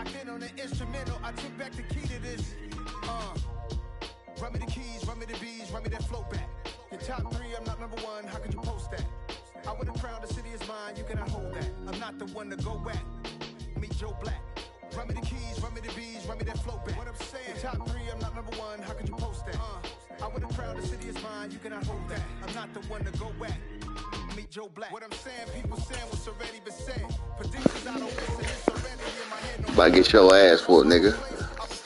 locked in on the instrumental. I took back the key to this. Run me the keys, run me the bees, run me that flow back. Your top 3, I'm not number 1. How could you post that? I would have crowned the city is mine. You cannot hold that. I'm not the one to go back. Meet Joe Black. Run me the keys, run me the bees, run me that flow back. What I'm saying, your top 3, I'm not number 1. How could you post that? I would have crowned the city is mine. You cannot hold that. I'm not the one to go back. Meet Joe Black. What I'm saying, people saying what's already been said. Predictions I don't listen. It's already in my head. No, About to get your ass for it, nigga.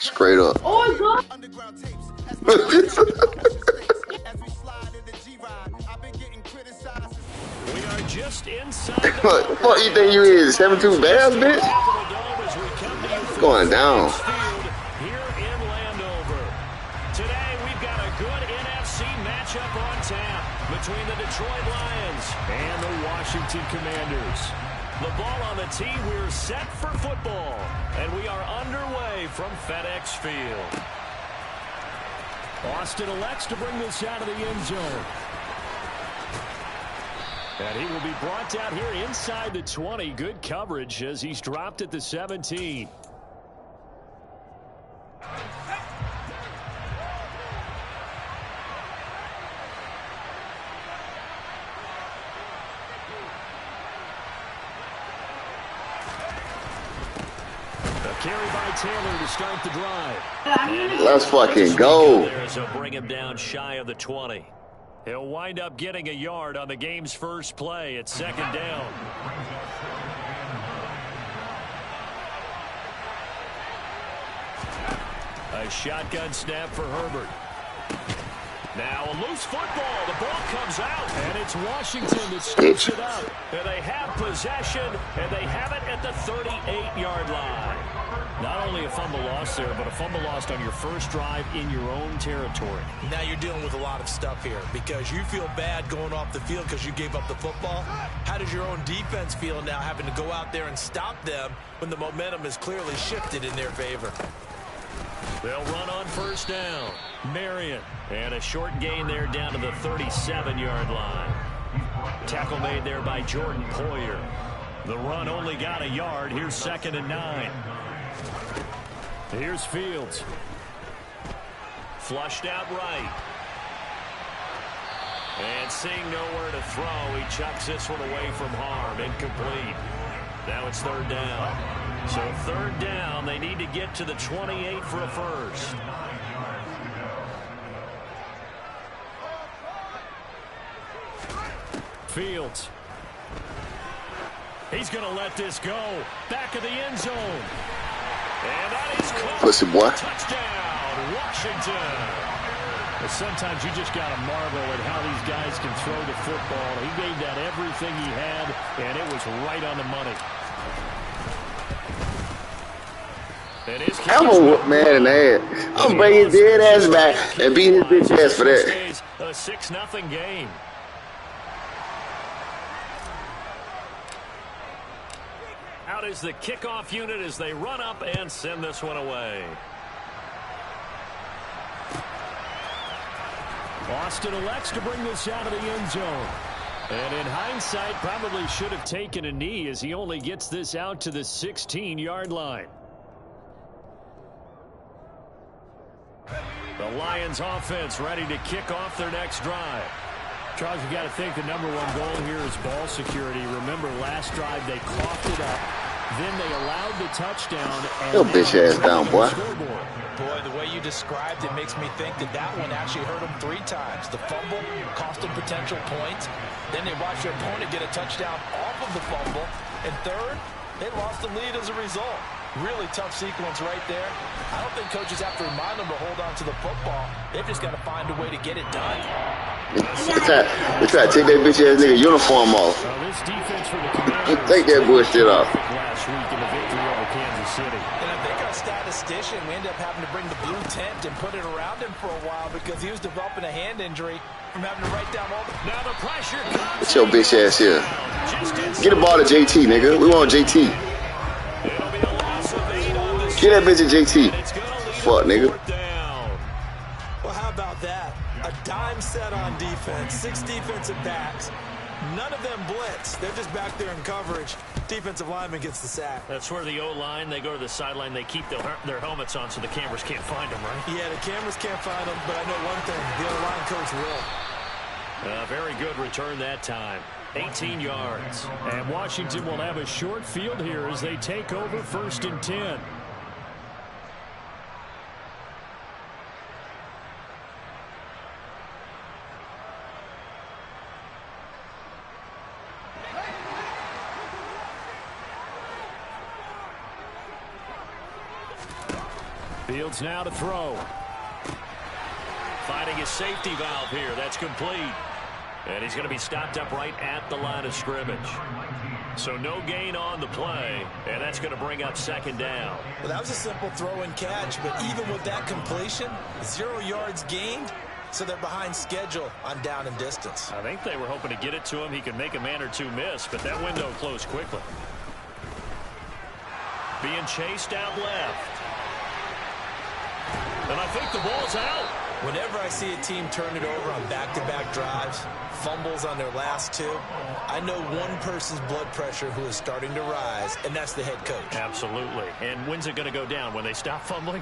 Straight up. Oh, God. Underground tapes. As we slide in the G-Ride, I've been getting criticized. We are just inside. What the fuck you think you is? 7-2 Bears, bitch? Going down. Here in Landover. Today we've got a good NFC matchup on tap between the Detroit Lions and the Washington Commanders. The ball on the tee, we're set for football, and we are underway from FedEx Field. Austin elects to bring this out of the end zone. And he will be brought down here inside the 20. Good coverage as he's dropped at the 17. Carry by Taylor to start the drive. Let's fucking go. So bring him down shy of the 20. He'll wind up getting a yard on the game's first play at 2nd down. A shotgun snap for Herbert. Now a loose football. The ball comes out, and it's Washington that scoops it up. And they have possession, and they have it at the 38-yard line. Not only a fumble loss there, but a fumble lost on your first drive in your own territory. Now you're dealing with a lot of stuff here because you feel bad going off the field because you gave up the football. How does your own defense feel now having to go out there and stop them when the momentum is clearly shifted in their favor? They'll run on first down. Marion. And a short gain there down to the 37-yard line. Tackle made there by Jordan Poyer. The run only got a yard. Here's 2nd and 9. Here's Fields. Flushed out right. And seeing nowhere to throw, he chucks this one away from harm. Incomplete. Now it's 3rd down. So 3rd down, they need to get to the 28 for a first. Fields. He's going to let this go. Back of the end zone. And that is caught. Pussy boy. Touchdown, Washington. But sometimes you just got to marvel at how these guys can throw the football. He gave that everything he had, and it was right on the money. I'm gonna whoop Madden ass. I'm gonna bring his dead ass back and beat his bitch ass for that. A 6-0 game. Out is the kickoff unit as they run up and send this one away. Austin elects to bring this out of the end zone. And in hindsight, probably should have taken a knee as he only gets this out to the 16-yard line. The Lions offense ready to kick off their next drive. Charles, you got to think the #1 goal here is ball security. Remember, last drive they coughed it up. Then they allowed the touchdown. Yo, bitch ass down, boy. Boy, the way you described it makes me think that that one actually hurt them 3 times. The fumble cost them potential points. Then they watched their opponent get a touchdown off of the fumble. And third, they lost the lead as a result. Really tough sequence right there. I don't think coaches have to remind them to hold on to the football. They've just got to find a way to get it done. They try to take that bitch ass nigga uniform off. This defense for the Commanders Take that bullshit off. last week in the victory over Kansas City. And I think our statistician, we ended up having to bring the blue tent and put it around him for a while because he was developing a hand injury from having to write down all the... Now the pressure comes. Get your bitch ass here. Get the ball to JT, nigga. We want JT. Get that bitch to JT. Fuck, nigga. Well, how about that? A dime set on defense, 6 defensive backs. None of them blitz. They're just back there in coverage. Defensive lineman gets the sack. That's where the O-line, they go to the sideline, they keep their helmets on so the cameras can't find them, right? Yeah, the cameras can't find them, but I know one thing. The O-line coach will. Very good return that time. 18 yards. And Washington will have a short field here as they take over 1st and 10. Fields now to throw. Finding his safety valve here. That's complete. And he's going to be stopped up right at the line of scrimmage. So no gain on the play, and that's going to bring up 2nd down. Well, that was a simple throw and catch, but even with that completion, 0 yards gained, so they're behind schedule on down and distance. I think they were hoping to get it to him. He could make a man or two miss, but that window closed quickly. Being chased out left. And I think the ball's out. Whenever I see a team turn it over on back-to-back drives, fumbles on their last 2, I know one person's blood pressure who is starting to rise, and that's the head coach. Absolutely. And when's it going to go down? When they stop fumbling?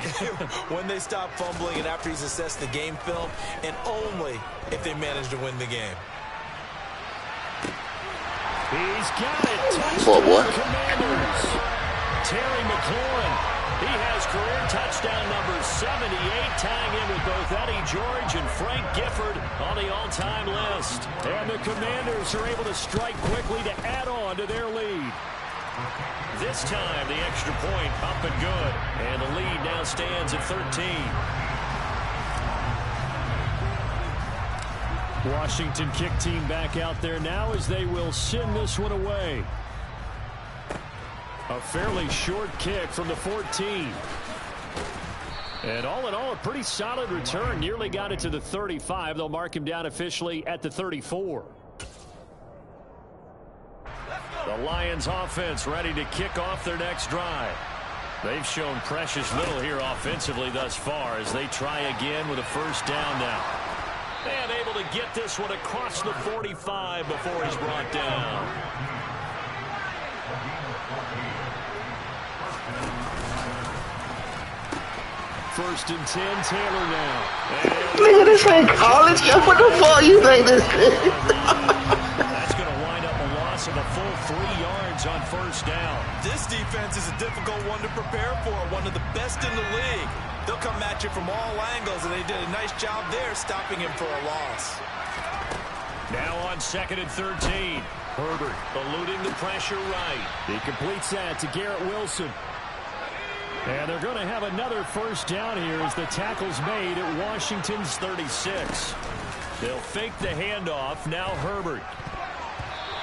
When they stop fumbling and after he's assessed the game film, and only if they manage to win the game. He's got it. Touchdown, Commanders. Terry McLaurin. He has career touchdown number 78, tying in with both Eddie George and Frank Gifford on the all-time list. And the Commanders are able to strike quickly to add on to their lead. This time, the extra point up and good. And the lead now stands at 13. Washington kick team back out there now as they will send this one away. A fairly short kick from the 14. And all in all, a pretty solid return. Nearly got it to the 35. They'll mark him down officially at the 34. The Lions offense ready to kick off their next drive. They've shown precious little here offensively thus far as they try again with a 1st down now. And able to get this one across the 45 before he's brought down. First and 10, Taylor now. Nigga, this ain't college. What the fuck you think this is? That's going to wind up a loss of a full 3 yards on 1st down. This defense is a difficult one to prepare for, one of the best in the league. They'll come at you from all angles, and they did a nice job there stopping him for a loss. Now on 2nd and 13. Herbert eluding the pressure right. He completes that to Garrett Wilson. And they're going to have another 1st down here as the tackle's made at Washington's 36. They'll fake the handoff. Now Herbert.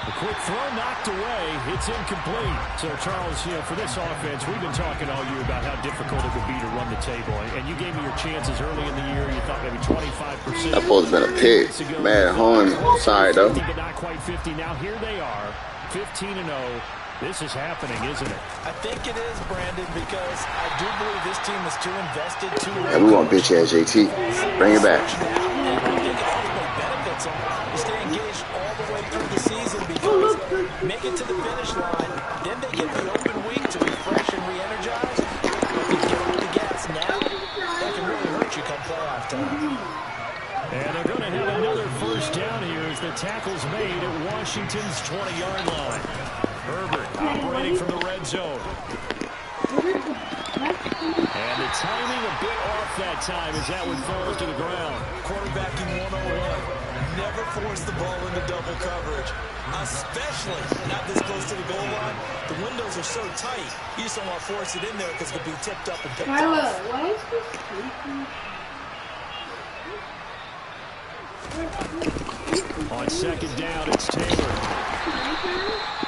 A quick throw knocked away. It's incomplete. So, Charles, for this offense, we've been talking all year about how difficult it would be to run the table. And you gave me your chances early in the year. You thought maybe 25%. That supposed to have been a pick. Man, Horn, sorry, though. 50, but not quite 50. Now here they are, 15-0. This is happening, isn't it? I think it is, Brandon, because I do believe this team is too invested, too Yeah, we want bitch-ass JT. Bring it back. And I think it ultimately benefits them to stay engaged all the way through the season because make it to the finish line, then they get the open week to refresh and re-energize. If you get off the gas now, that can really hurt you come playoff time. And they're going to have another 1st down here as the tackle's made at Washington's 20-yard line. Herbert operating from the red zone. And the timing a bit off that time as that one falls to the ground. Quarterbacking 101. Never force the ball into double coverage, especially not this close to the goal line. The windows are so tight, you just don't want to force it in there because it could be tipped up and picked off. Why is this sleeping? On 2nd down, it's Taylor.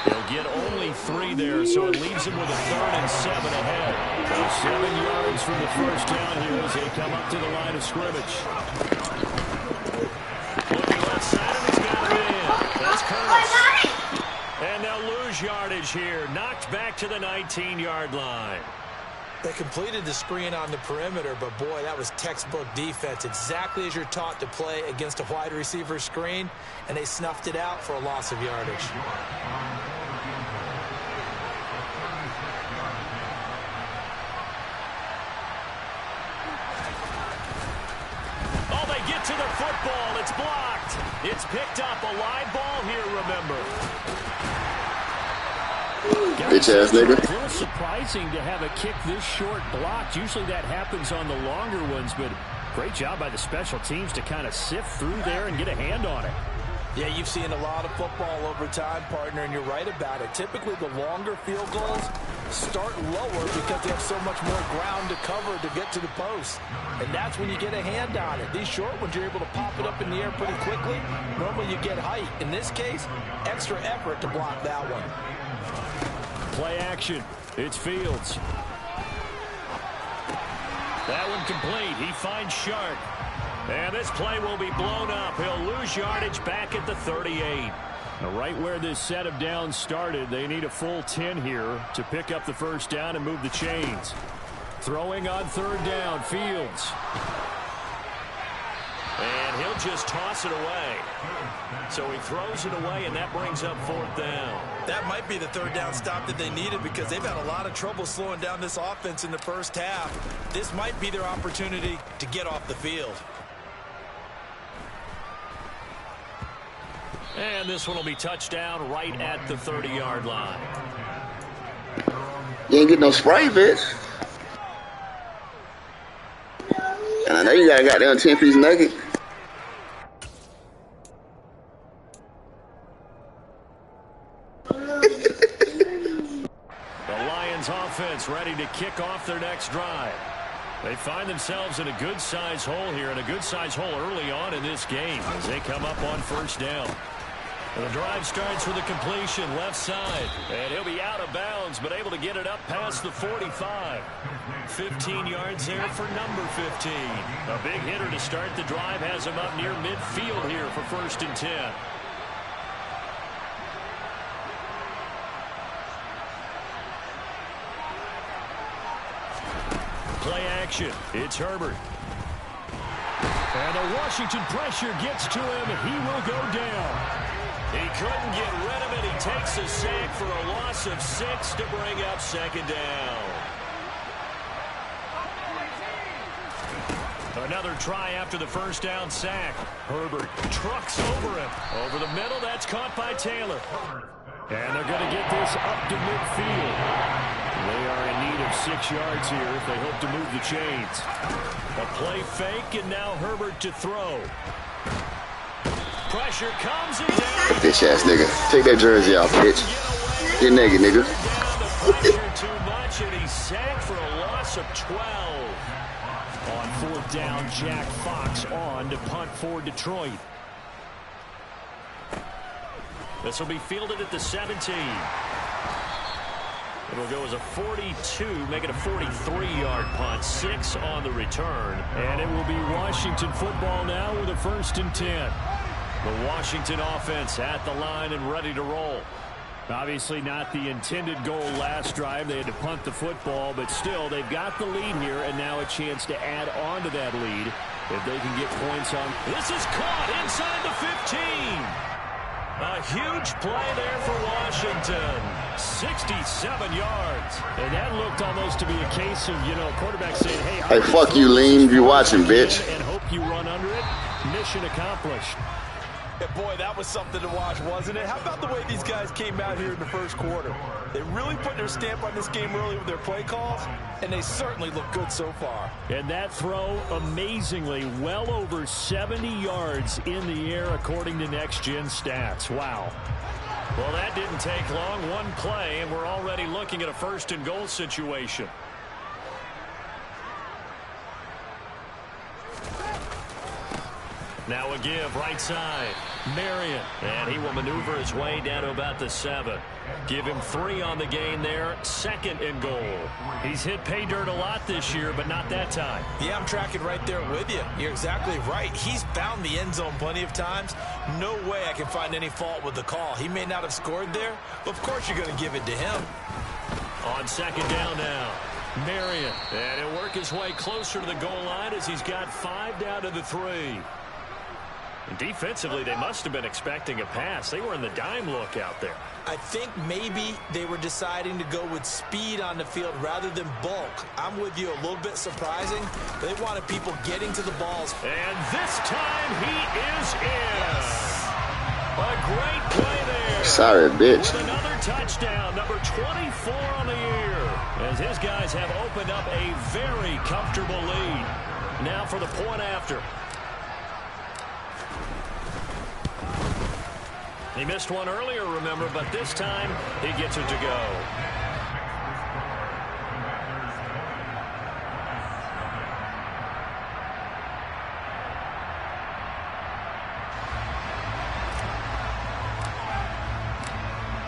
They'll get only 3 there, so it leaves them with a 3rd and 7 ahead. 7 yards from the 1st down here as they come up to the line of scrimmage. Looking left side, and he's got it in. That's Curtis. And they'll lose yardage here. Knocked back to the 19-yard line. They completed the screen on the perimeter, but boy, that was textbook defense. Exactly as you're taught to play against a wide receiver screen, and they snuffed it out for a loss of yardage. Oh, they get to the football. It's blocked. It's picked up. A live ball here, remember. Bitch ass nigga. It's a little surprising to have a kick this short blocked. Usually that happens on the longer ones, but great job by the special teams to kind of sift through there and get a hand on it. Yeah, you've seen a lot of football over time, partner, and you're right about it. Typically, the longer field goals start lower because they have so much more ground to cover to get to the post. And that's when you get a hand on it. These short ones, you're able to pop it up in the air pretty quickly. Normally, you get height. In this case, extra effort to block that one. Play action. It's Fields. That one complete. He finds Sharp. And this play will be blown up. He'll lose yardage back at the 38. Now, right where this set of downs started, they need a full 10 here to pick up the first down and move the chains. Throwing on third down, Fields. And he'll just toss it away. So he throws it away, and that brings up fourth down. That might be the third down stop that they needed because they've had a lot of trouble slowing down this offense in the first half. This might be their opportunity to get off the field. And this one will be touchdown right at the 30-yard line. You ain't get no spray, bitch. And I know you got a goddamn 10-piece nugget. The Lions offense ready to kick off their next drive. They find themselves in a good-sized hole here, and a good-sized hole early on in this game as they come up on first down. And the drive starts with a completion left side, and he'll be out of bounds, but able to get it up past the 45. 15 yards there for number 15. A big hitter to start the drive has him up near midfield here for 1st and 10. Play action. It's Herbert. And the Washington pressure gets to him. He will go down. He couldn't get rid of it. He takes a sack for a loss of 6 to bring up second down. Another try after the first down sack. Herbert trucks over him. Over the middle, that's caught by Taylor. And they're going to get this up to midfield. They are in need of 6 yards here if they hope to move the chains. A play fake, and now Herbert to throw. Pressure comes and down. Bitch ass nigga. Take that jersey off, bitch. Get naked, nigga. Pressure too much, and he's sacked for a loss of 12. On fourth down, Jack Fox on to punt for Detroit. This will be fielded at the 17. It'll go as a 42, make it a 43-yard punt. 6 on the return. And it will be Washington football now with a 1st and 10. The Washington offense at the line and ready to roll. Obviously not the intended goal last drive. They had to punt the football, but still they've got the lead here, and now a chance to add on to that lead if they can get points on. This is caught inside the 15. A huge play there for Washington. 67 yards. And that looked almost to be a case of, quarterback saying, hey, fuck you, Lean. You watching, bitch. And hope you run under it. Mission accomplished. Yeah, boy, that was something to watch, wasn't it? How about the way these guys came out here in the first quarter? They really put their stamp on this game early with their play calls, and they certainly look good so far. And that throw, amazingly, well over 70 yards in the air, according to Next Gen Stats. Wow. Well, that didn't take long. One play, and we're already looking at a 1st and goal situation. Now a give, right side. Marion, and he will maneuver his way down to about the 7. Give him 3 on the gain there. 2nd and goal. He's hit pay dirt a lot this year, but not that time. Yeah, I'm tracking right there with you. You're exactly right. He's found the end zone plenty of times. No way I can find any fault with the call. He may not have scored there, but of course you're going to give it to him. On 2nd down now. Marion. And he'll work his way closer to the goal line as he's got 5 down to the 3. And defensively, they must have been expecting a pass. They were in the dime look out there. I think maybe they were deciding to go with speed on the field rather than bulk. I'm with you, a little bit surprising. They wanted people getting to the balls. And this time he is in. A great play there. Sorry, bitch. With another touchdown, number 24 on the year. As his guys have opened up a very comfortable lead. Now for the point after. He missed one earlier, remember, but this time he gets it to go.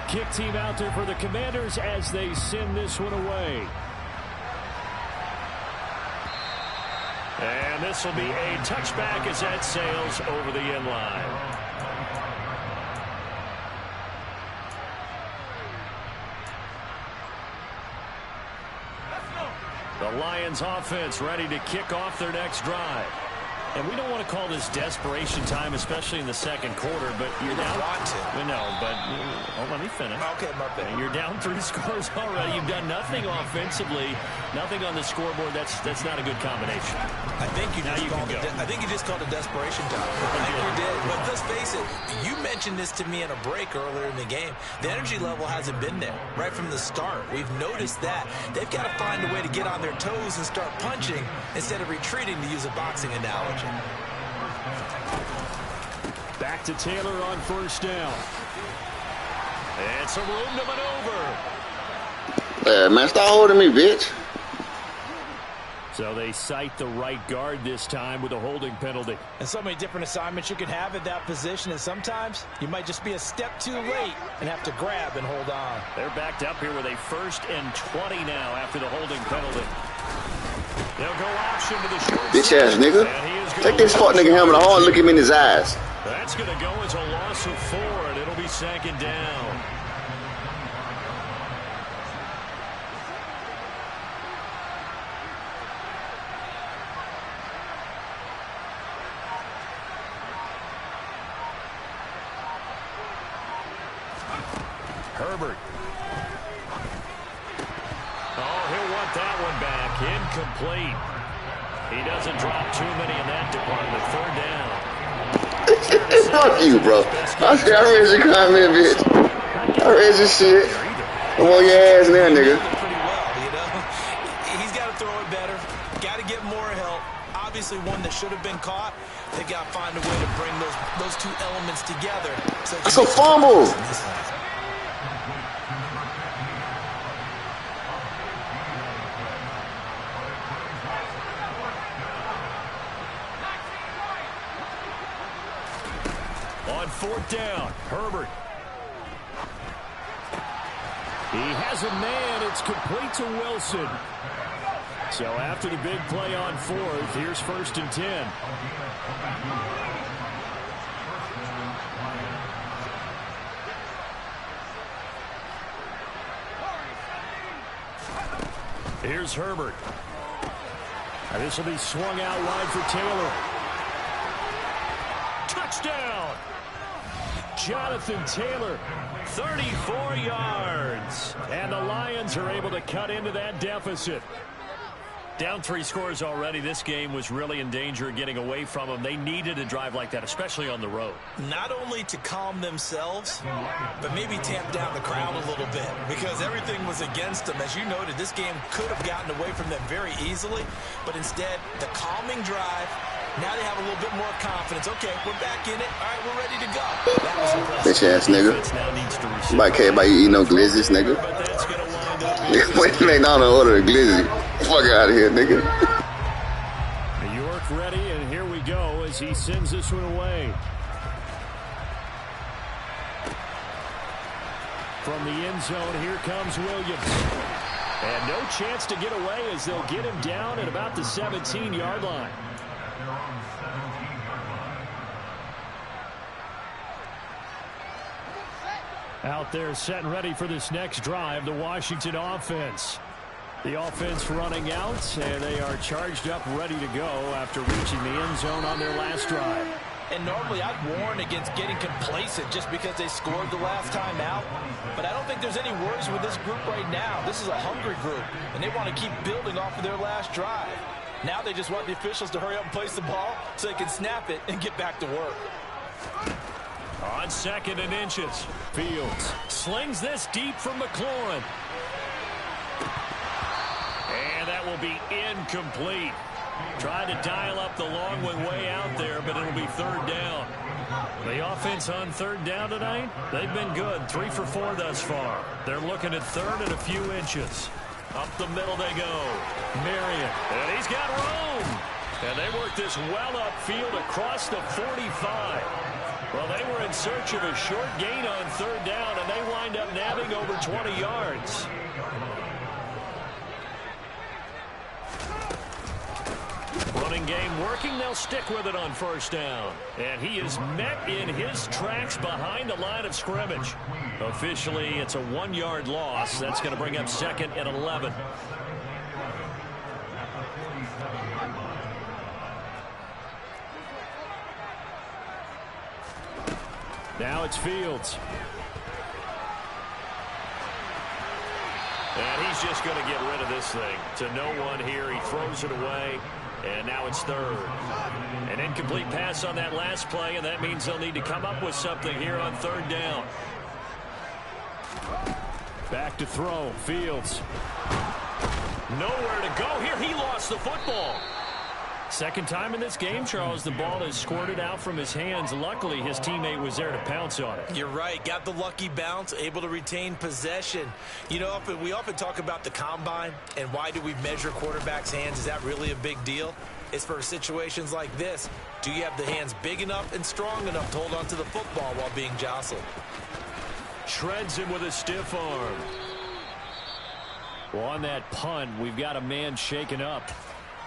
Kick team out there for the Commanders as they send this one away. And this will be a touchback as that sails over the end line. The Lions offense ready to kick off their next drive. And we don't want to call this desperation time, especially in the second quarter, but you're down. Want to. We know, but let me finish. Okay, my bad. You're down 3 scores already. You've done nothing offensively, nothing on the scoreboard. That's not a good combination. I think you just called it desperation time. I think you did. But let's face it, you mentioned this to me in a break earlier in the game. The energy level hasn't been there right from the start. We've noticed that. They've got to find a way to get on their toes and start punching instead of retreating, to use a boxing analogy. Back to Taylor on first down. And some room to maneuver. Man, stop holding me, bitch. So they cite the right guard this time with a holding penalty. And so many different assignments you can have at that position, and sometimes you might just be a step too late and have to grab and hold on. They're backed up here with a 1st and 20 now after the holding penalty. They'll go option to the short Bitch ass nigga. Take this fuck nigga helmet off and look him in his eyes. That's going to go as a loss of 4, and it'll be 2nd down. Herbert. Oh, he'll want that one back. Incomplete. He doesn't drop too many in that department. 3rd down. Fuck you, bro. I read your comment, bitch. I read your shit. I'm on your ass now, nigga. Pretty well, you know. He's got to throw it better. Got to get more help. Obviously, one that should have been caught. They got to find a way to bring those 2 elements together. So That's a fumble. On 4th down, Herbert. He has a man. It's complete to Wilson. So after the big play on 4th, here's 1st and 10. Here's Herbert. And this will be swung out wide for Taylor. Touchdown! Jonathan Taylor, 34 yards. And the Lions are able to cut into that deficit. Down 3 scores already. This game was really in danger of getting away from them. They needed a drive like that, especially on the road. Not only to calm themselves, but maybe tamp down the crowd a little bit, because everything was against them. As you noted, this game could have gotten away from them very easily, but instead, the calming drive, now they have a little bit more confidence. Okay, we're back in it. All right, we're ready to go. That was impressive. Bitch ass nigga. Nobody care about you eating no glizzies, nigga. Wait a McDonald's order a glizzy. Fuck out of here, nigga. York ready, and here we go as he sends this one away. From the end zone, here comes Williams. And no chance to get away as they'll get him down at about the 17-yard line. Out there set and ready for this next drive, the Washington offense. The offense running out, and they are charged up, ready to go after reaching the end zone on their last drive. And normally I'd warn against getting complacent just because they scored the last time out. But I don't think there's any worries with this group right now. This is a hungry group, and they want to keep building off of their last drive. Now they just want the officials to hurry up and place the ball so they can snap it and get back to work. On 2nd and inches, Fields slings this deep from McLaurin. And that will be incomplete. Tried to dial up the long one way out there, but it'll be 3rd down. The offense on 3rd down tonight, they've been good. 3 for 4 thus far. They're looking at 3rd and a few inches. Up the middle they go. Marion, and he's got room. And they work this well upfield across the 45. Well, they were in search of a short gain on 3rd down, and they wind up nabbing over 20 yards. Running game working. They'll stick with it on 1st down. And he is met in his tracks behind the line of scrimmage. Officially, it's a 1-yard loss. That's going to bring up 2nd and 11. Now it's Fields. And he's just going to get rid of this thing. To no one here. He throws it away. And now it's 3rd. An incomplete pass on that last play, and that means they'll need to come up with something here on 3rd down. Back to throw. Fields. Nowhere to go here. He lost the football. Second time in this game, Charles, the ball has squirted out from his hands. Luckily, his teammate was there to pounce on it. You're right. Got the lucky bounce, able to retain possession. You know, we often talk about the combine and why do we measure quarterbacks' hands. Is that really a big deal? It's for situations like this. Do you have the hands big enough and strong enough to hold on to the football while being jostled? Shreds him with a stiff arm. Well, on that punt, we've got a man shaken up.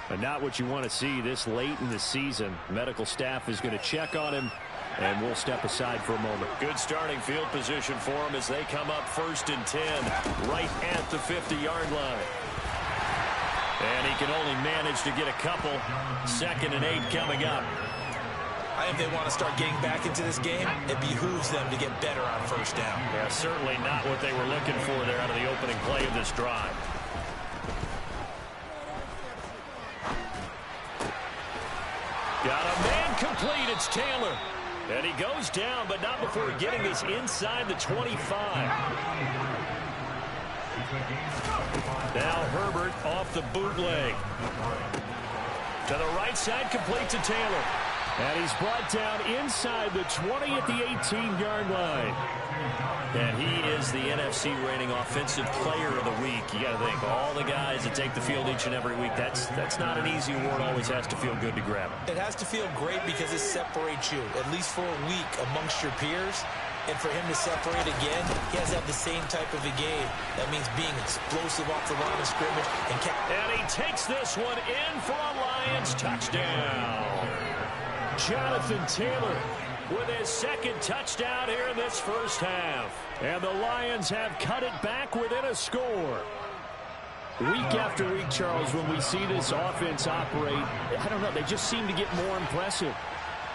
But not what you want to see this late in the season. Medical staff is going to check on him, and we'll step aside for a moment. Good starting field position for him as they come up 1st and 10, right at the 50-yard line. And he can only manage to get a couple. 2nd and 8 coming up. I think they want to start getting back into this game. It behooves them to get better on 1st down. Yeah, certainly not what they were looking for there out of the opening play of this drive. Got a man complete. It's Taylor. And he goes down, but not before getting this inside the 25. Now Herbert off the bootleg. To the right side, complete to Taylor. And he's brought down inside the 20 at the 18-yard line. And he is the NFC reigning offensive player of the week. You got to think, all the guys that take the field each and every week, that's not an easy award. Always has to feel good to grab it. It has to feel great because it separates you, at least for a week, amongst your peers. And for him to separate again, he has to have the same type of a game. That means being explosive off the line of scrimmage. And he takes this one in for a Lions touchdown. Jonathan Taylor with his 2nd touchdown here in this 1st half. And the Lions have cut it back within a score. Week after week, Charles, when we see this offense operate, I don't know, they just seem to get more impressive.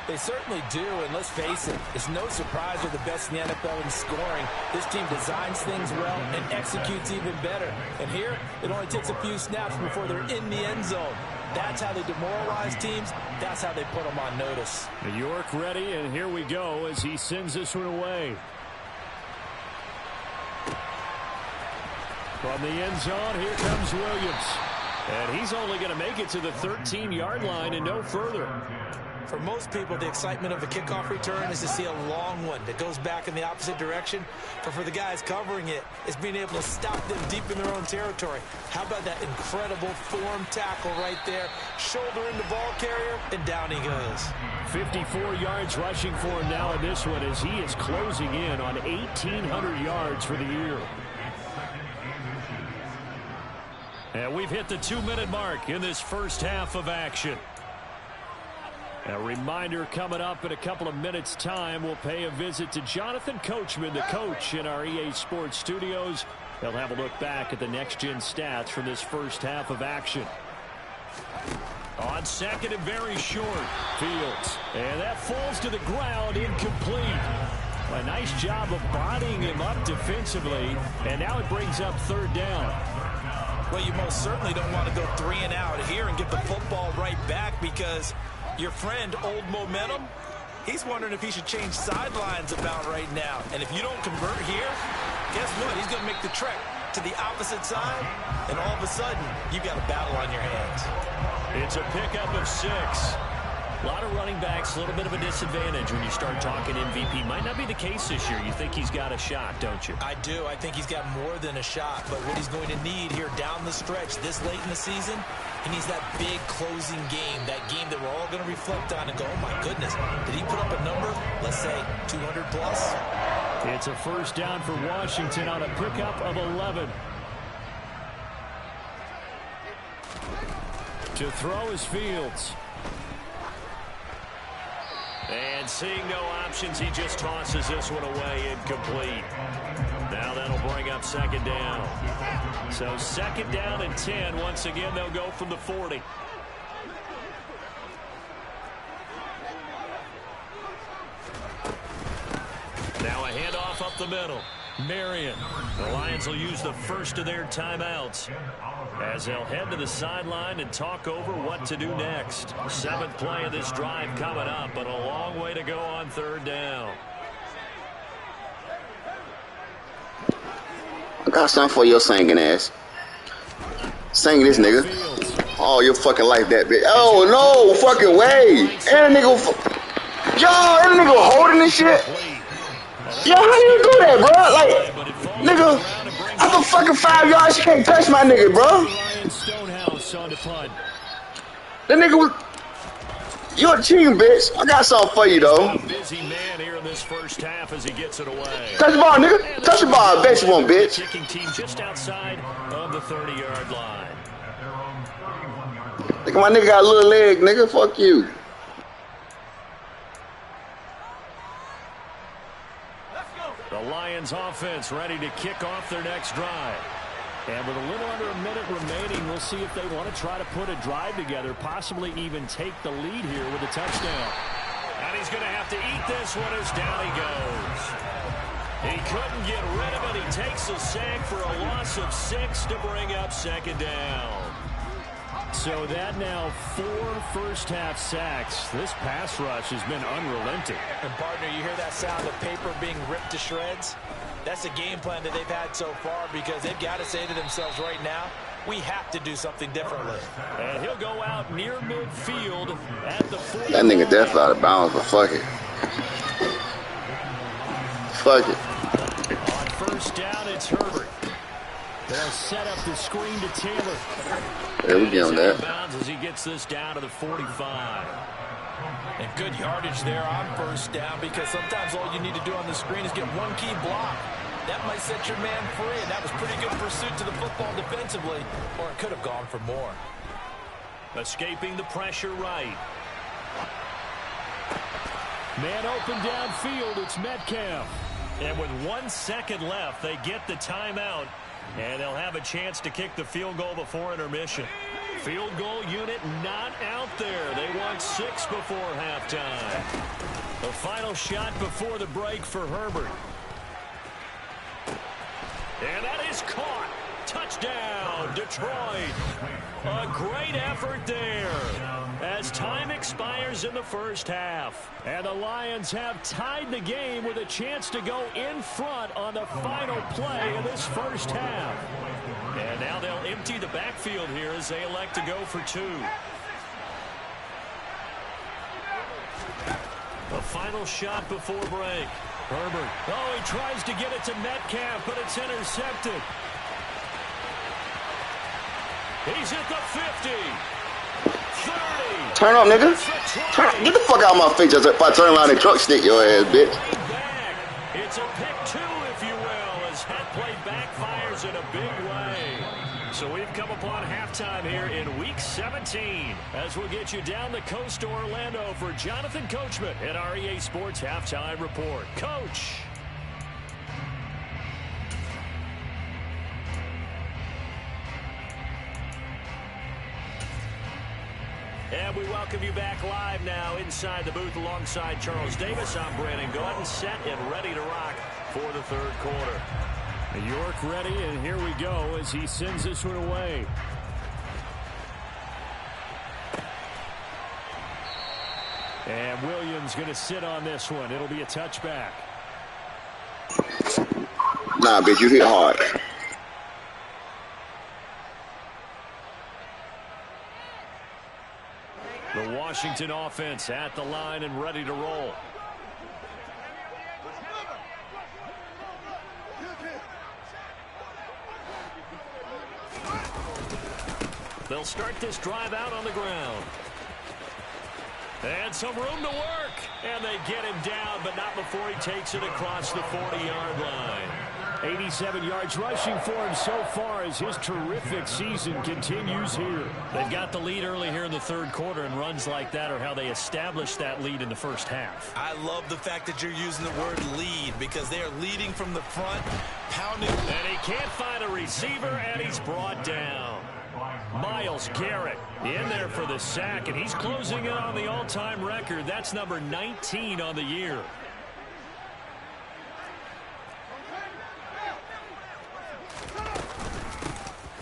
They certainly do, and let's face it, it's no surprise they're the best in the NFL in scoring. This team designs things well and executes even better. And here, it only takes a few snaps before they're in the end zone. That's how they demoralize teams. That's how they put them on notice. York ready, and here we go as he sends this one away. From the end zone, here comes Williams. And he's only going to make it to the 13-yard line and no further. For most people, the excitement of a kickoff return is to see a long one that goes back in the opposite direction. But for the guys covering it, it's being able to stop them deep in their own territory. How about that incredible form tackle right there? Shoulder in the ball carrier, and down he goes. 54 yards rushing for him now in this one as he is closing in on 1,800 yards for the year. And we've hit the 2-minute mark in this 1st half of action. A reminder coming up in a couple of minutes' time. We'll pay a visit to Jonathan Coachman, the coach in our EA Sports studios. They'll have a look back at the next-gen stats from this first half of action. On second and very short, Fields. And that falls to the ground, incomplete. A nice job of bodying him up defensively, and now it brings up third down. Well, you most certainly don't want to go 3 and out here and get the football right back because your friend, Old Momentum, he's wondering if he should change sidelines about right now. And if you don't convert here, guess what? He's going to make the trek to the opposite side, and all of a sudden, you've got a battle on your hands. It's a pickup of 6. A lot of running backs, a little bit of a disadvantage when you start talking MVP. Might not be the case this year. You think he's got a shot, don't you? I do. I think he's got more than a shot. But what he's going to need here down the stretch this late in the season, he needs that big closing game, that game that we're all going to reflect on and go, oh, my goodness, did he put up a number, let's say, 200 plus? It's a first down for Washington on a pickup of 11. To throw is Fields. And seeing no options, he just tosses this one away, incomplete. Now that'll bring up second down. So second down and 10. Once again, they'll go from the 40. Now a handoff up the middle. Marion. The Lions will use the first of their timeouts as they'll head to the sideline and talk over what to do next. 7th play of this drive coming up, but a long way to go on third down. I got something for your singing ass. Sing this, nigga. Oh, you fucking like that, bitch. Oh, no fucking way. And a nigga, yo, that nigga holding this shit. Yo, how you do that, bro? Like, nigga, I'm a fucking 5 yards. You can't touch my nigga, bro. That nigga was. You're a team, bitch. I got something for you, though. Busy man here in this first half as he gets it away. Touch the ball, nigga. Touch the ball. I bet you won't, bitch. Kicking team just outside of the 30-yard line. Look at my nigga got a little leg, nigga. Fuck you. The Lions offense ready to kick off their next drive. And with a little under a minute remaining, we'll see if they want to try to put a drive together, possibly even take the lead here with a touchdown. And he's going to have to eat this one as down he goes. He couldn't get rid of it. He takes a sack for a loss of 6 to bring up second down. So that now 4 first-half sacks. This pass rush has been unrelenting. And, partner, you hear that sound of paper being ripped to shreds? That's the game plan that they've had so far because they've got to say to themselves right now, we have to do something differently. And he'll go out near midfield at the 40. That nigga definitely out of bounds, but fuck it. Fuck it. On first down, it's Herbert. They'll set up the screen to Taylor. Yeah, we get on that. Bounds as he gets this down to the 45. And good yardage there on first down because sometimes all you need to do on the screen is get one key block. That might set your man free, and that was pretty good pursuit to the football defensively, or it could have gone for more. Escaping the pressure right. Man open downfield, it's Metcalf. And with 1 second left, they get the timeout, and they'll have a chance to kick the field goal before intermission. Field goal unit not out there. They want 6 before halftime. The final shot before the break for Herbert. And that is caught. Touchdown, Detroit. A great effort there as time expires in the first half. And the Lions have tied the game with a chance to go in front on the final play of this first half. And now they'll empty the backfield here as they elect to go for 2. The final shot before break. Herbert. Oh, he tries to get it to Metcalf, but it's intercepted. He's at the 50. 30. Turn up, nigga. Get the fuck out of my face if I turn around and truck stick your ass, bitch. It's a pick 2, if you will, as that play backfires in a big way. So we've come upon halftime here in Week 17 as we'll get you down the coast to Orlando for Jonathan Coachman at our EA Sports Halftime Report. Coach. And we welcome you back live now inside the booth alongside Charles Davis. I'm Brandon Gaudin, set and ready to rock for the third quarter. York ready, and here we go as he sends this one away. And Williams going to sit on this one. It'll be a touchback. Nah, bitch, you hit hard. The Washington offense at the line and ready to roll. They'll start this drive out on the ground. And some room to work. And they get him down, but not before he takes it across the 40-yard line. 87 yards rushing for him so far as his terrific season continues here. They've got the lead early here in the third quarter, and runs like that are how they established that lead in the first half. I love the fact that you're using the word lead because they are leading from the front, pounding. And he can't find a receiver, and he's brought down. Myles Garrett in there for the sack, and he's closing in on the all-time record. That's number 19 on the year.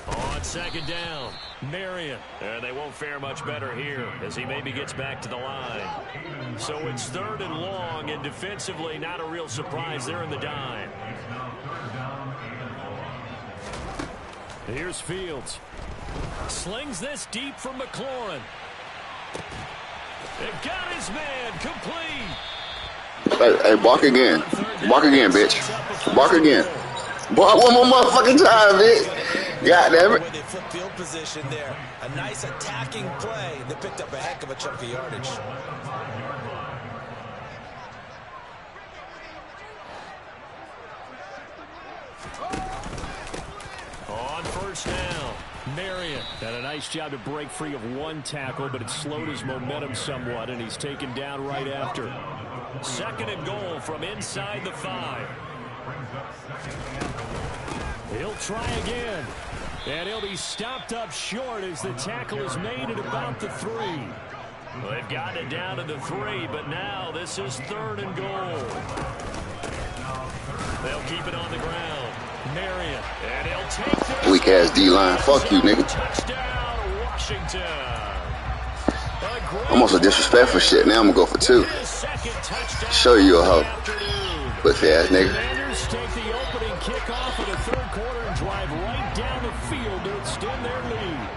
On second down, Marion. And they won't fare much better here as he maybe gets back to the line. So it's third and long, and defensively not a real surprise. They're in the dime. Here's Fields. Slings this deep from McLaurin. It got his man complete. Hey, bark again. Bark again, bitch. Bark again. Bark one more motherfucking time, bitch. God damn it. They flip field position there. A nice attacking play. They picked up a heck of a chunk of yardage. On first down, Marion had a nice job to break free of one tackle, but it slowed his momentum somewhat, and he's taken down right after. Second and goal from inside the 5. He'll try again, and he'll be stopped up short as the tackle is made at about the 3. Well, they've got it down to the 3, but now this is third and goal. They'll keep it on the ground. Marion, and he'll take this. Weak ass D-line. Fuck you, nigga. Touchdown, Washington. Almost a disrespectful shit. Now I'm gonna go for 2. Show you a hoe. Pussy ass nigga. Commanders take the opening kickoff of the third quarter and drive right down the field to extend their lead.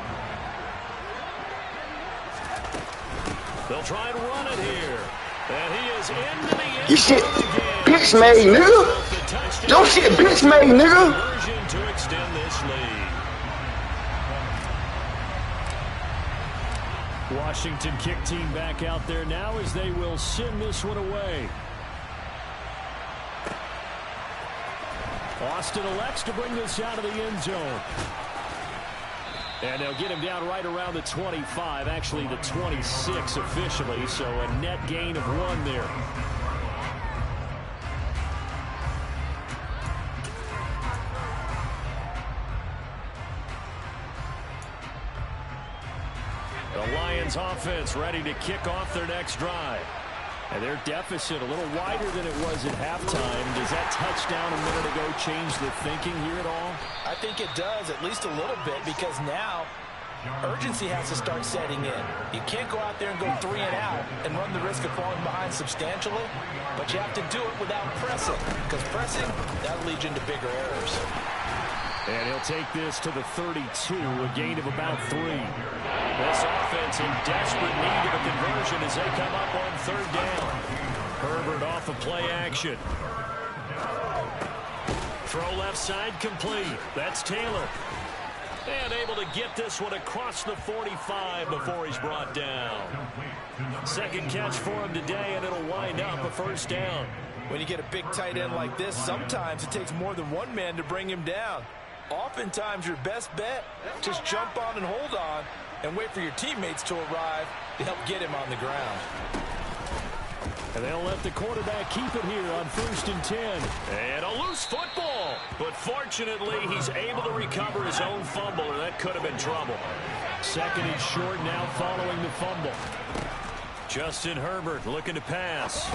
They'll try and run it here. And he is into the end. Your shit bitch made, nigga. Your shit bitch made, nigga. To extend this lead. Washington kick team back out there now as they will send this one away. Austin elects to bring this out of the end zone. And they'll get him down right around the 25, actually the 26 officially, so a net gain of 1 there. The Lions offense ready to kick off their next drive. And their deficit a little wider than it was at halftime. Does that touchdown a minute ago change the thinking here at all? I think it does, at least a little bit, because now urgency has to start setting in. You can't go out there and go 3 and out and run the risk of falling behind substantially, but you have to do it without pressing, because pressing, that'll lead you into bigger errors. And he'll take this to the 32, a gain of about 3. This offense in desperate need of a conversion as they come up on third down. Herbert off of play action. Throw left side complete. That's Taylor. And able to get this one across the 45 before he's brought down. Second catch for him today, and it'll wind up a first down. When you get a big tight end like this, sometimes it takes more than one man to bring him down. Oftentimes, your best bet, just jump on and hold on and wait for your teammates to arrive to help get him on the ground. And they'll let the quarterback keep it here on 1st and 10. And a loose football. But fortunately, he's able to recover his own fumble, or that could have been trouble. Second and short now following the fumble. Justin Herbert looking to pass.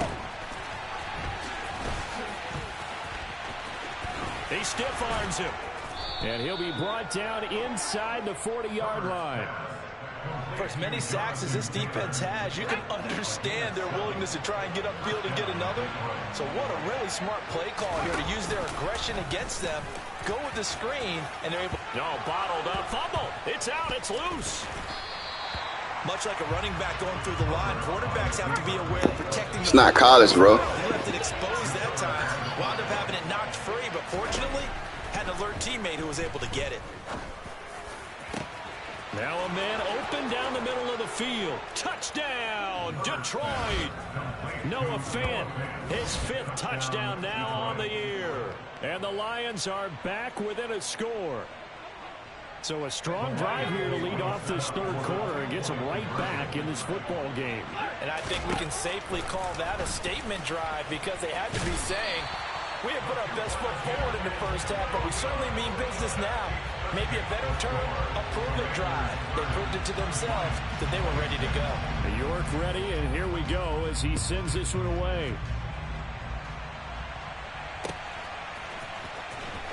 He stiff arms him. And he'll be brought down inside the 40-yard line. For as many sacks as this defense has, you can understand their willingness to try and get upfield and get another. So what a really smart play call here to use their aggression against them. Go with the screen, and they're able... No, bottled up. Fumble. It's out. It's loose. Much like a running back going through the line, quarterbacks have to be aware of protecting... It's not college, bro. He left it exposed that time. Wound up having it knocked free, but fortunately, had an alert teammate who was able to get it. Now a man open down the middle of the field. Touchdown, Detroit. Noah Fant, his 5th touchdown now on the year. And the Lions are back within a score. So a strong drive here to lead off this third quarter and gets them right back in this football game. And I think we can safely call that a statement drive because they had to be saying, we have put our best foot forward in the first half, but we certainly mean business now. Maybe a better term, a prove-it drive. They proved it to themselves that they were ready to go. York ready, and here we go as he sends this one away.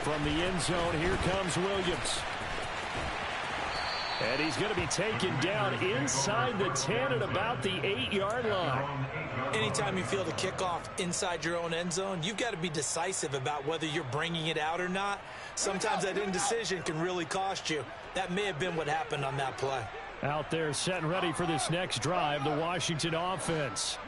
From the end zone, here comes Williams. And he's going to be taken down inside the 10 at about the 8-yard line. Anytime you feel the kickoff inside your own end zone, you've got to be decisive about whether you're bringing it out or not. Sometimes that indecision can really cost you. That may have been what happened on that play. Out there set and ready for this next drive, the Washington offense.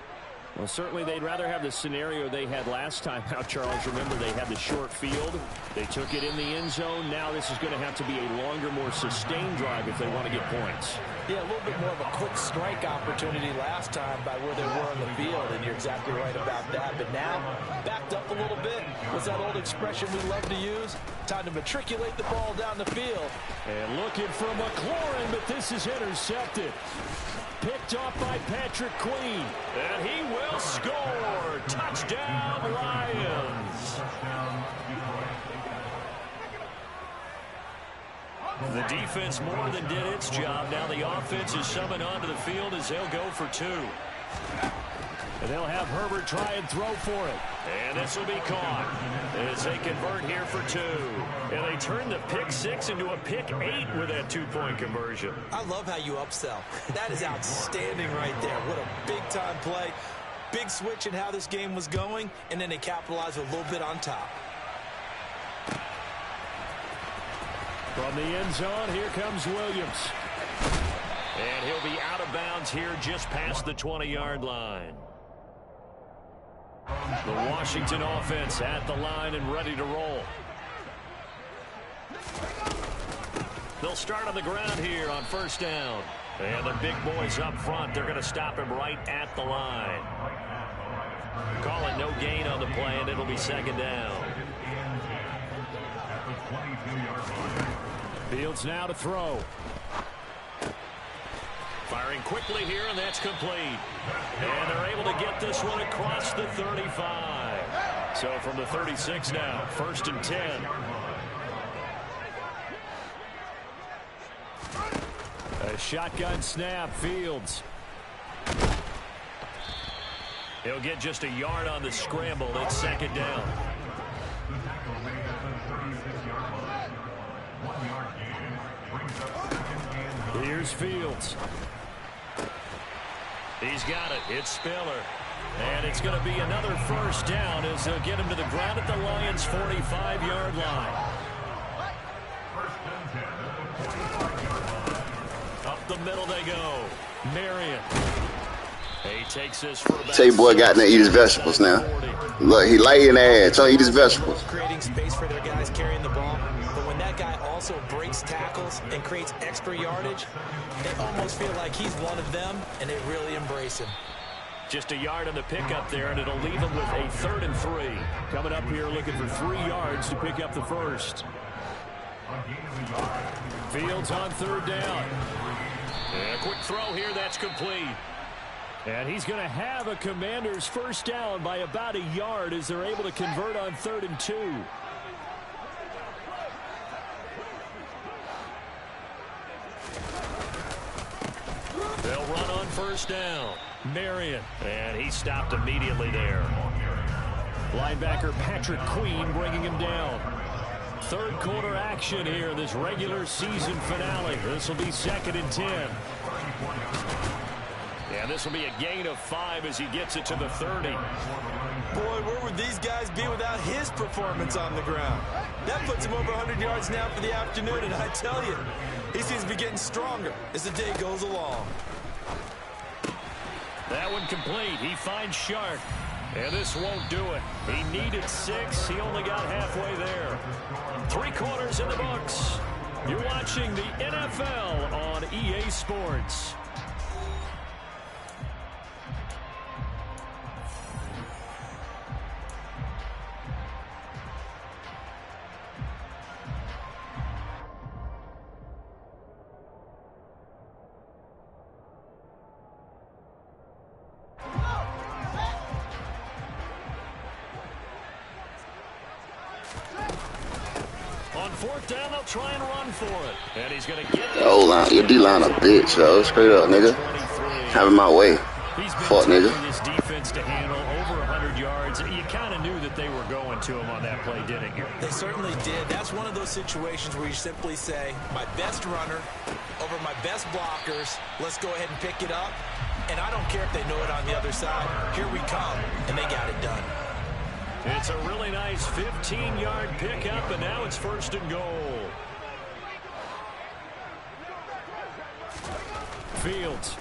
Well, certainly they'd rather have the scenario they had last time out, Charles. Remember, they had the short field. They took it in the end zone. Now this is going to have to be a longer, more sustained drive if they want to get points. Yeah, a little bit more of a quick strike opportunity last time by where they were on the field, and you're exactly right about that. But now, backed up a little bit. What's that old expression we love to use? Time to matriculate the ball down the field. And looking for McLaurin, but this is intercepted. Picked off by Patrick Queen. And he will score. Touchdown, Lions. The defense more than did its job. Now the offense is summoned onto the field as they'll go for 2. And they'll have Herbert try and throw for it. And this will be caught as they convert here for 2. And they turn the pick 6 into a pick 8 with that 2-point conversion. I love how you upsell. That is outstanding right there. What a big-time play. Big switch in how this game was going, and then they capitalized a little bit on top. From the end zone, here comes Williams. And he'll be out of bounds here just past the 20-yard line. The Washington offense at the line and ready to roll. They'll start on the ground here on first down. And the big boys up front, they're going to stop him right at the line. Call it no gain on the play, and it'll be second down. Fields now to throw. Firing quickly here, and that's complete. And they're able to get this one across the 35. So from the 36 now, 1st and 10. A shotgun snap, Fields. He'll get just a yard on the scramble. It's second down. Here's Fields. He's got it. It's Spiller. And it's going to be another first down as they'll get him to the ground at the Lions' 45-yard line. Up the middle they go. Marion. He takes this for about... Say, boy, got to eat his vegetables now. Look, he laying there. Trying to eat his vegetables. Creating space for their guys carrying the ball. But when that guy also breaks tackles and creates extra yardage, they almost feel like he's one of them, and they really embrace him. Just a yard on the pickup there, and it'll leave him with a 3rd and 3. Coming up here looking for 3 yards to pick up the first. Fields on 3rd down. And a quick throw here, that's complete. And he's going to have a Commanders first down by about a yard as they're able to convert on 3rd and 2. first down. Marion, and he stopped immediately there. Linebacker Patrick Queen bringing him down. Third quarter action here in this regular season finale. This will be 2nd and 10. And this will be a gain of 5 as he gets it to the 30. Boy, where would these guys be without his performance on the ground? That puts him over 100 yards now for the afternoon, and I tell you, he seems to be getting stronger as the day goes along. That one complete. He finds Sharp. And this won't do it. He needed 6. He only got halfway there. 3 quarters in the books. You're watching the NFL on EA Sports. On 4th down, they'll try and run for it. And he's going to get it. O-line, your D-line a bitch, yo. Straight up, nigga. Have him my way. Fuck, nigga. This defense to handle over 100 yards. You kind of knew that they were going to him on that play, didn't you? They certainly did. That's one of those situations where you simply say, my best runner over my best blockers. Let's go ahead and pick it up. And I don't care if they know it on the other side. Here we come. And they got it done. It's a really nice 15-yard pickup, and now it's 1st and goal. Fields.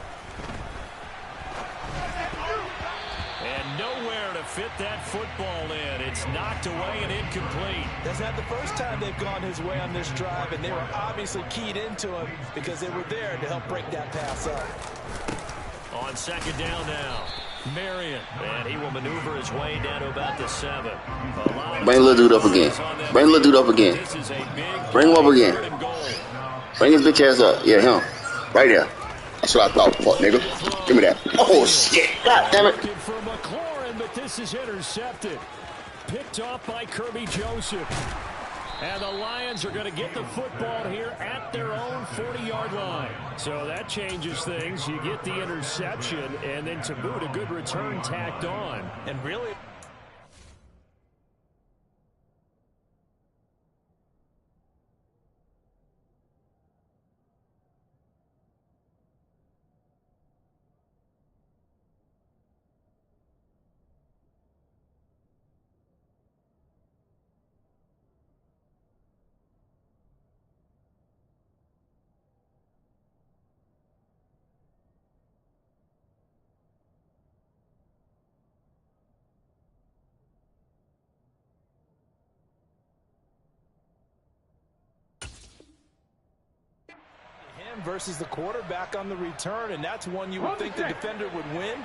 And nowhere to fit that football in. It's knocked away and incomplete. That's not the first time they've gone his way on this drive, and they were obviously keyed into him because they were there to help break that pass up. On 2nd down now. Marion, and he will maneuver his way down to about the 7. Bring the little dude up again. Bring the little dude up again. Bring him up again. Bring his bitch ass up. Yeah, him. Right there. That's what I thought. Fuck, nigga. Give me that. Oh, shit. God damn it. For McLaurin, but this is intercepted. Picked off by Kirby Joseph. And the Lions are going to get the football here at their own 40-yard line. So that changes things. You get the interception, and then to boot, a good return tacked on. And really... versus the quarterback on the return, and that's one you would think the defender would win,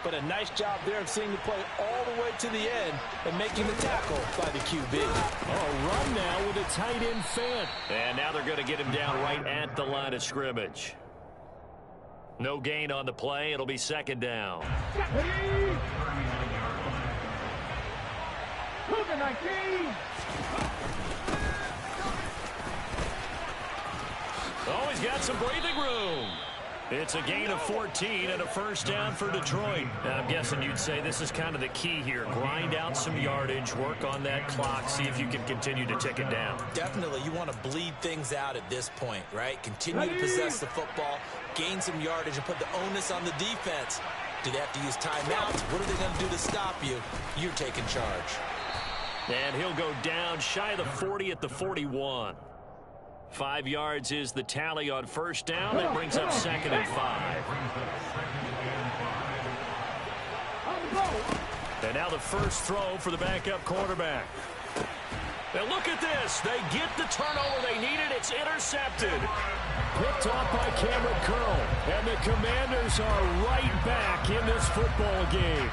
but a nice job there of seeing the play all the way to the end and making the tackle by the QB. A run now with a tight end fan. And now they're going to get him down right at the line of scrimmage. No gain on the play. It'll be 2nd down. Oh, he's got some breathing room. It's a gain of 14 and a 1st down for Detroit. Now, I'm guessing you'd say this is kind of the key here. Grind out some yardage, work on that clock, see if you can continue to tick it down. Definitely, you want to bleed things out at this point, right? Continue to possess the football, gain some yardage, and put the onus on the defense. Do they have to use timeouts? What are they going to do to stop you? You're taking charge. And he'll go down shy of the 40 at the 41. 5 yards is the tally on 1st down. That brings up 2nd and 5. And now the first throw for the backup quarterback. Now look at this. They get the turnover they needed. It's intercepted. Picked off by Cameron Curl. And the Commanders are right back in this football game.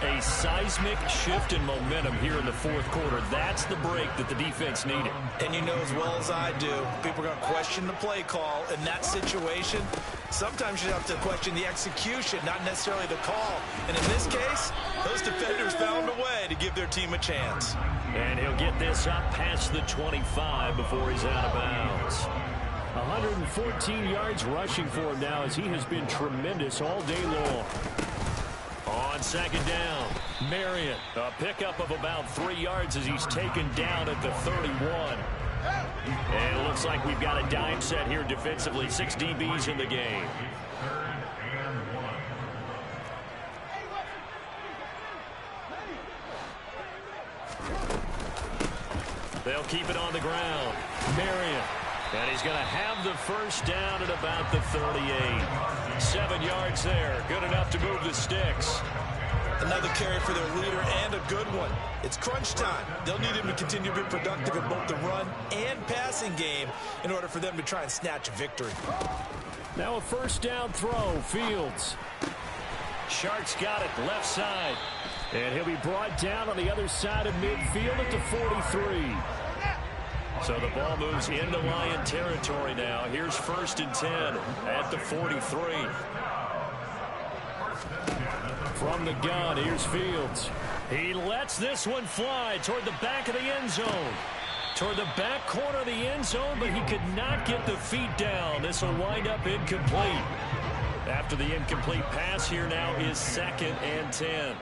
A seismic shift in momentum here in the 4th quarter. That's the break that the defense needed. And you know as well as I do, people are going to question the play call in that situation. Sometimes you have to question the execution, not necessarily the call. And in this case, those defenders found a way to give their team a chance. And he'll get this up past the 25 before he's out of bounds. 114 yards rushing for him now, as he has been tremendous all day long. On second down, Marion, a pickup of about 3 yards as he's taken down at the 31. And it looks like we've got a dime set here defensively. 6 DBs in the game. They'll keep it on the ground. Marion. And he's going to have the first down at about the 38. 7 yards there. Good enough to move the sticks. Another carry for their leader, and a good one. It's crunch time. They'll need him to continue to be productive in both the run and passing game in order for them to try and snatch a victory. Now a first down throw. Fields. Shark's got it left side. And he'll be brought down on the other side of midfield at the 43. So the ball moves into Lion territory now. Here's 1st and 10 at the 43. From the gun, here's Fields. He lets this one fly toward the back of the end zone. Toward the back corner of the end zone, but he could not get the feet down. This will wind up incomplete. After the incomplete pass, here now is 2nd and 10.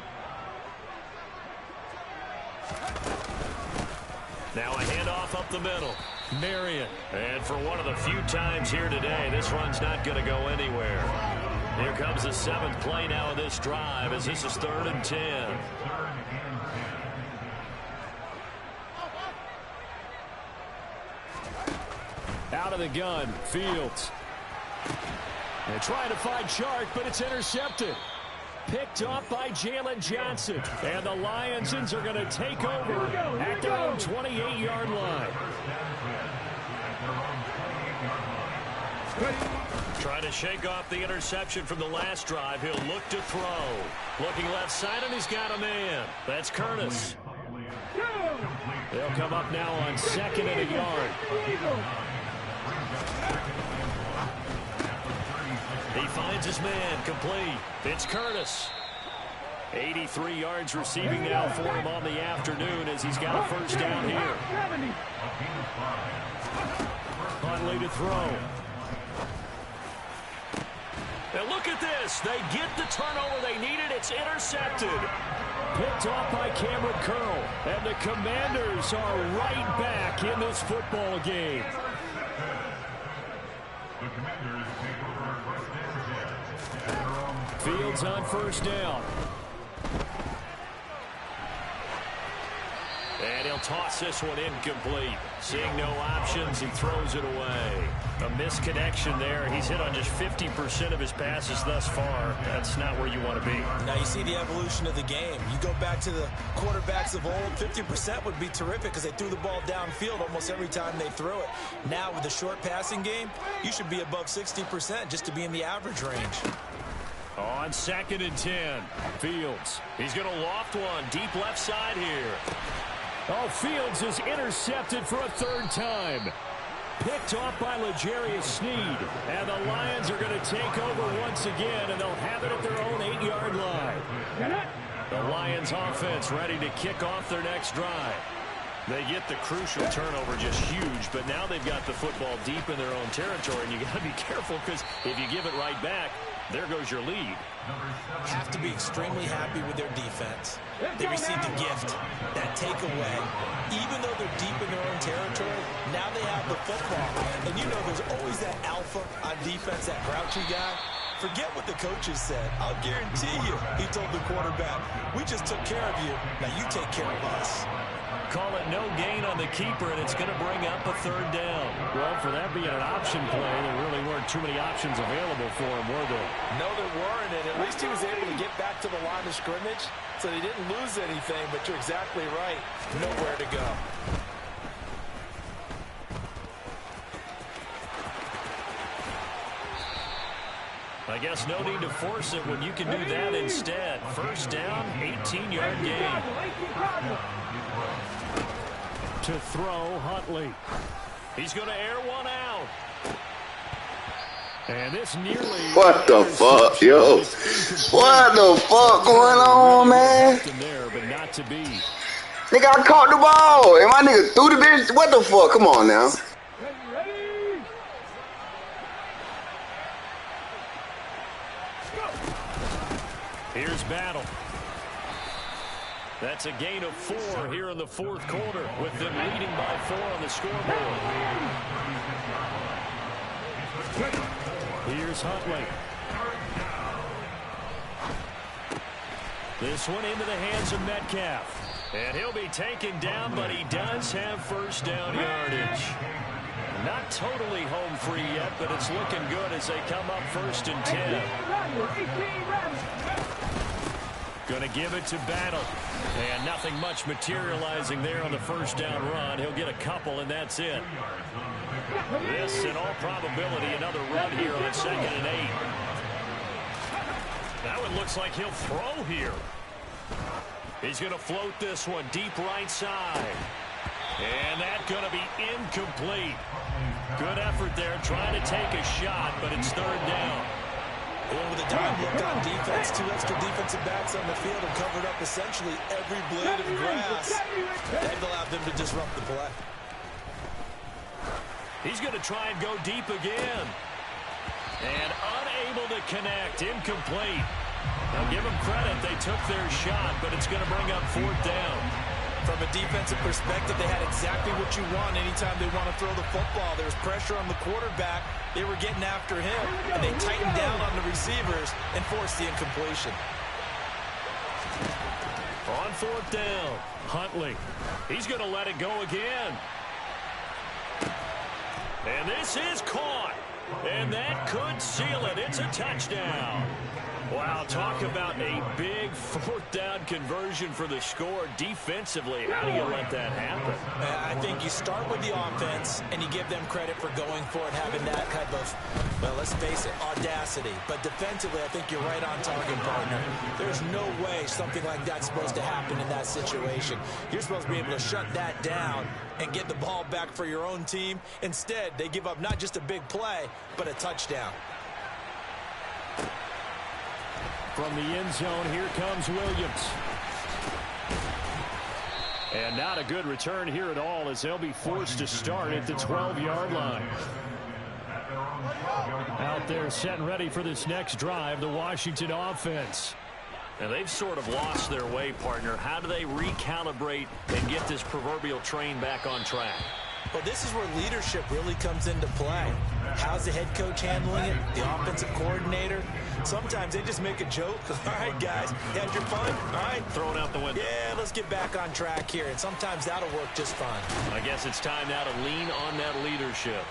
Now a handoff up the middle. Marion. And for one of the few times here today, this run's not going to go anywhere. Here comes the 7th play now in this drive, as this is 3rd and 10. Out of the gun, Fields. They're trying to find Shark, but it's intercepted. Picked off by Jalen Johnson. And the Lions are going to take over at their own 28-yard line. Trying to shake off the interception from the last drive. He'll look to throw. Looking left side, and he's got a man. That's Curtis. They'll come up now on 2nd and a yard. He finds his man, complete. It's Curtis. 83 yards receiving now for him on the afternoon as he's got a first down here. Huntley to throw. And look at this. They get the turnover they needed. It's intercepted. Picked off by Cameron Curl. And the Commanders are right back in this football game. Fields on first down. And he'll toss this one incomplete. Seeing no options, he throws it away. A misconnection there. He's hit on just 50% of his passes thus far. That's not where you want to be. Now you see the evolution of the game. You go back to the quarterbacks of old, 50% would be terrific because they threw the ball downfield almost every time they threw it. Now with the short passing game, you should be above 60% just to be in the average range. On 2nd and 10, Fields. He's going to loft one deep left side here. Oh, Fields is intercepted for a 3rd time. Picked off by L'Jarius Sneed. And the Lions are going to take over once again, and they'll have it at their own 8-yard line. The Lions offense ready to kick off their next drive. They get the crucial turnover, just huge, but now they've got the football deep in their own territory, and you got to be careful because if you give it right back, there goes your lead. Have to be extremely happy with their defense. They received a gift, that takeaway. Even though they're deep in their own territory, now they have the football. And you know there's always that alpha on defense, that grouchy guy. Forget what the coaches said. I'll guarantee you, he told the quarterback, we just took care of you. Now you take care of us. Call it no gain on the keeper, and it's going to bring up a 3rd down. Well, for that being an option play, there really weren't too many options available for him, were there? No, there weren't, and at least he was able to get back to the line of scrimmage, so he didn't lose anything, but you're exactly right. Nowhere to go. I guess no need to force it when you can do that instead. First down, 18-yard gain. To throw, Huntley. He's going to air one out. And this nearly... What the fuck, yo? What the fuck going on, man? There, but not to be. Nigga, I caught the ball, and my nigga threw the bitch. What the fuck? Come on now. Here's Battle. That's a gain of 4 here in the fourth quarter, with them leading by 4 on the scoreboard. Here's Huntley. This one into the hands of Metcalf. And he'll be taken down, but he does have first down yardage. Not totally home free yet, but it's looking good as they come up 1st and 10. Going to give it to Battle. And nothing much materializing there on the first down run. He'll get a couple, and that's it. This, in all probability, another run here on 2nd and 8. Now it looks like he'll throw here. He's going to float this one deep right side. And that's going to be incomplete. Good effort there, trying to take a shot, but it's 3rd down. And with a dime look on defense, 2 extra defensive backs on the field have covered up essentially every blade of grass. That allowed them to disrupt the play. He's going to try and go deep again. And unable to connect, incomplete. Now give them credit, they took their shot, but it's going to bring up 4th down. From a defensive perspective, they had exactly what you want anytime they want to throw the football. There was pressure on the quarterback. They were getting after him, and they tightened down on the receivers and forced the incompletion. On 4th down, Huntley. He's going to let it go again. And this is caught. And that could seal it. It's a touchdown. Wow, talk about a big 4th down conversion for the score defensively. How do you let that happen? I think you start with the offense, and you give them credit for going for it, having that type of, well, let's face it, audacity. But defensively, I think you're right on target, partner. There's no way something like that's supposed to happen in that situation. You're supposed to be able to shut that down and get the ball back for your own team. Instead, they give up not just a big play, but a touchdown. From the end zone, here comes Williams. And not a good return here at all, as they'll be forced to start at the 12-yard line. Out there set and ready for this next drive, the Washington offense. And they've sort of lost their way, partner. How do they recalibrate and get this proverbial train back on track? Well, this is where leadership really comes into play. How's the head coach handling it? The offensive coordinator? Sometimes they just make a joke. All right, guys, you had your fun? All right. Throw it out the window. Yeah, let's get back on track here. And sometimes that'll work just fine. I guess it's time now to lean on that leadership.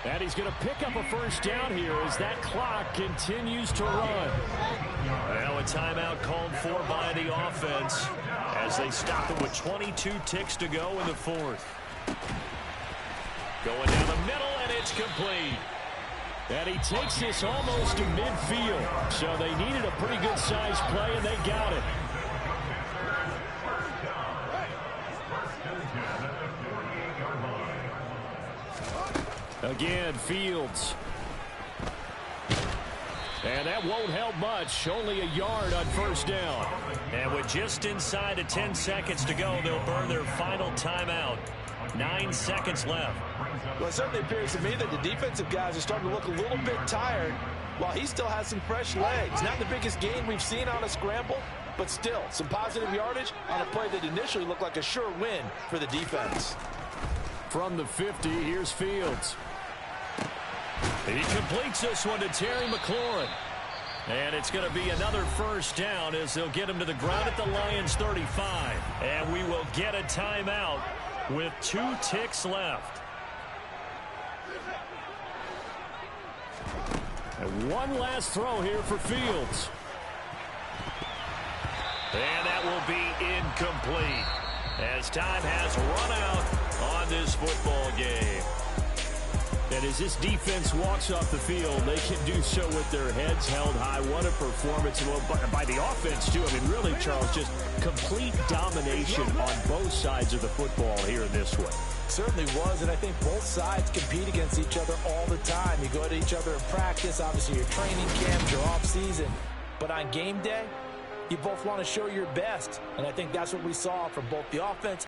And he's going to pick up a first down here as that clock continues to run. Now a timeout called for by the offense as they stop it with 22 ticks to go in the 4th. Going down the middle, and it's complete. And he takes this almost to midfield. So they needed a pretty good-sized play, and they got it. Again, Fields. And that won't help much. Only a yard on first down. And with just inside of 10 seconds to go, they'll burn their final timeout. 9 seconds left. Well, it certainly appears to me that the defensive guys are starting to look a little bit tired while he still has some fresh legs. Not the biggest gain we've seen on a scramble, but still some positive yardage on a play that initially looked like a sure win for the defense. From the 50, here's Fields. He completes this one to Terry McLaurin. And it's going to be another first down as they'll get him to the ground at the Lions 35. And we will get a timeout with 2 ticks left. And one last throw here for Fields. And that will be incomplete as time has run out on this football game. And as this defense walks off the field, they can do so with their heads held high. What a performance by the offense, too. I mean, really, Charles, just complete domination on both sides of the football here in this one. Certainly was, and I think both sides compete against each other all the time. You go at each other in practice, obviously your training camps, your off-season. But on game day, you both want to show your best. And I think that's what we saw from both the offense